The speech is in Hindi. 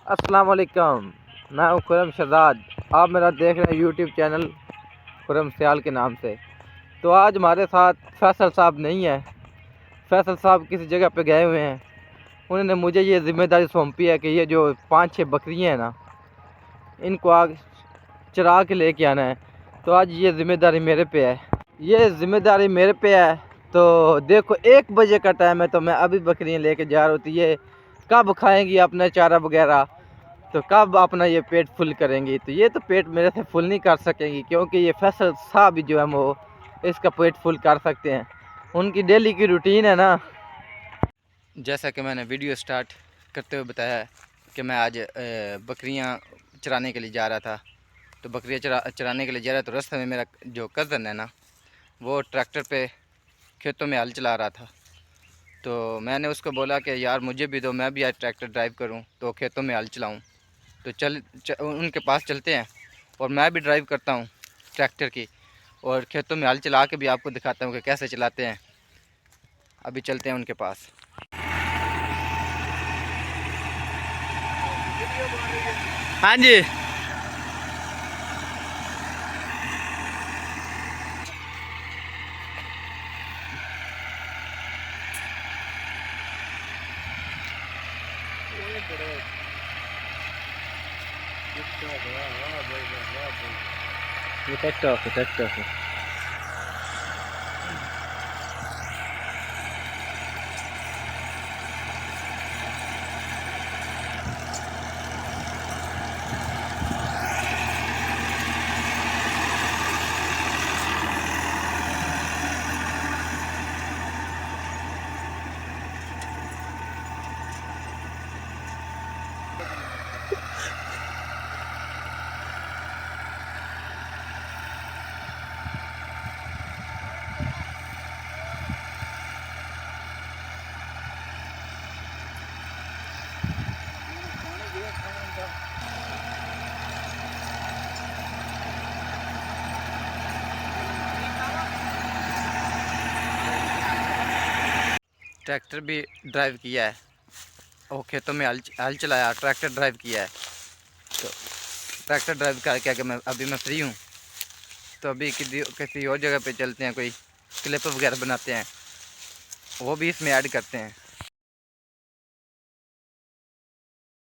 अस्सलाम वालेकुम। मैं हूँ खुरम शहजाद। आप मेरा देख रहे हैं यूट्यूब चैनल खुरम सियाल के नाम से। तो आज हमारे साथ फैसल साहब नहीं है। फैसल साहब किसी जगह पे गए हुए हैं। उन्होंने मुझे ये ज़िम्मेदारी सौंपी है कि ये जो 5-6 बकरियाँ हैं ना, इनको आग चरा के लेके आना है। तो आज ये ज़िम्मेदारी मेरे पे है। तो देखो 1 बजे का टाइम है, तो मैं अभी बकरियाँ लेके जा रहा हूँ। तो ये कब खाएंगी अपना चारा वगैरह, तो कब अपना ये पेट फुल करेंगी। तो ये तो पेट मेरे से फुल नहीं कर सकेंगी, क्योंकि ये फैसल साहब ही जो है वो इसका पेट फुल कर सकते हैं। उनकी डेली की रूटीन है ना। जैसा कि मैंने वीडियो स्टार्ट करते हुए बताया है कि मैं आज बकरियां चराने के लिए जा रहा था। तो बकरियां चराने के लिए जा रहा था। तो रास्ते में मेरा जो कज़न है ना, वो ट्रैक्टर पे खेतों में हल चला रहा था। तो मैंने उसको बोला कि यार मुझे भी दो, मैं भी आज ट्रैक्टर ड्राइव करूं, तो खेतों में हल चलाऊं। तो उनके पास चलते हैं और मैं भी ड्राइव करता हूं ट्रैक्टर की, और खेतों में हल चला के भी आपको दिखाता हूं कि कैसे चलाते हैं। अभी चलते हैं उनके पास। हाँ जी। ये ट्रैक्टर है। ट्रैक्टर भी ड्राइव किया है और खेतों में हल चलाया, ट्रैक्टर ड्राइव किया है। तो ट्रैक्टर ड्राइव करके आके मैं फ्री हूँ। तो अभी किसी और जगह पे चलते हैं, कोई क्लिप वगैरह बनाते हैं, वो भी इसमें ऐड करते हैं।